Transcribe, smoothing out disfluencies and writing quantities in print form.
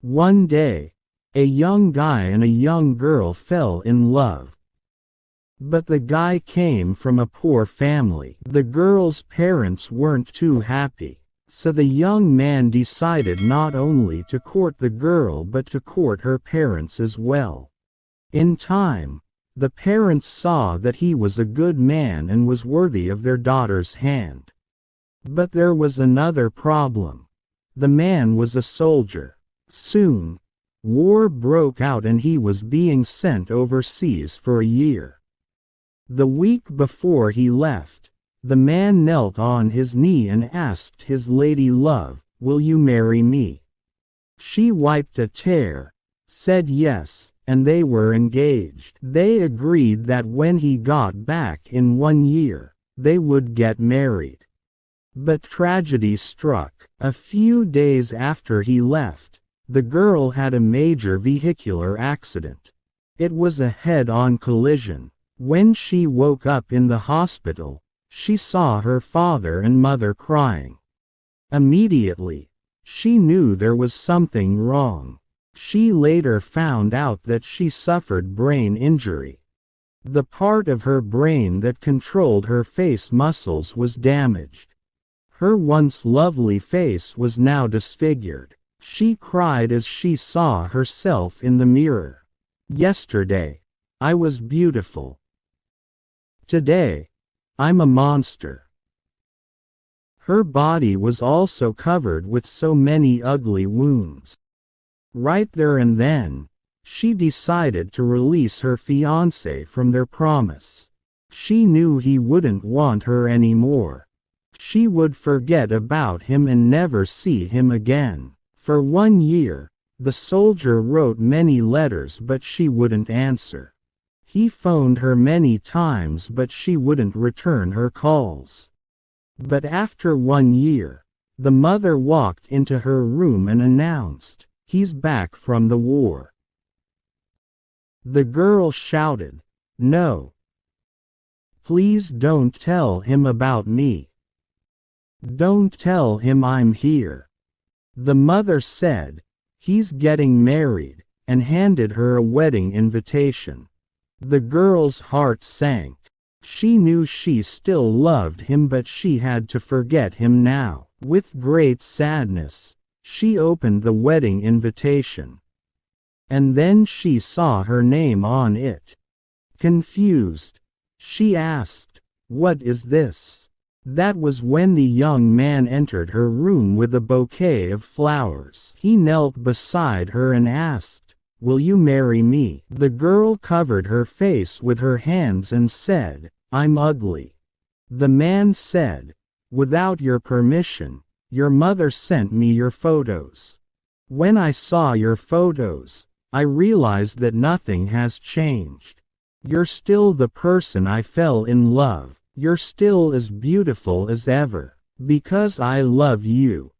One day, a young guy and a young girl fell in love. But the guy came from a poor family. The girl's parents weren't too happy, so the young man decided not only to court the girl but to court her parents as well. In time, the parents saw that he was a good man and was worthy of their daughter's hand. But there was another problem. The man was a soldier. Soon, war broke out and he was being sent overseas for a year. The week before he left, the man knelt on his knee and asked his lady love, "Will you marry me?" She wiped a tear, said yes, and they were engaged. They agreed that when he got back in 1 year, they would get married. But tragedy struck. A few days after he left, the girl had a major vehicular accident. It was a head-on collision. When she woke up in the hospital, she saw her father and mother crying. Immediately, she knew there was something wrong. She later found out that she suffered brain injury. The part of her brain that controlled her face muscles was damaged. Her once lovely face was now disfigured. She cried as she saw herself in the mirror. "Yesterday, I was beautiful. Today, I'm a monster." Her body was also covered with so many ugly wounds. Right there and then, she decided to release her fiancé from their promise. She knew he wouldn't want her anymore. She would forget about him and never see him again. For 1 year, the soldier wrote many letters but she wouldn't answer. He phoned her many times but she wouldn't return her calls. But after 1 year, the mother walked into her room and announced, "He's back from the war." The girl shouted, "No. Please don't tell him about me. Don't tell him I'm here." The mother said, "He's getting married," and handed her a wedding invitation. The girl's heart sank. She knew she still loved him but she had to forget him now. With great sadness, she opened the wedding invitation. And then she saw her name on it. Confused, she asked, "What is this?" That was when the young man entered her room with a bouquet of flowers. He knelt beside her and asked, "Will you marry me?" The girl covered her face with her hands and said, "I'm ugly." The man said, "Without your permission, your mother sent me your photos. When I saw your photos, I realized that nothing has changed. You're still the person I fell in love. You're still as beautiful as ever. Because I love you,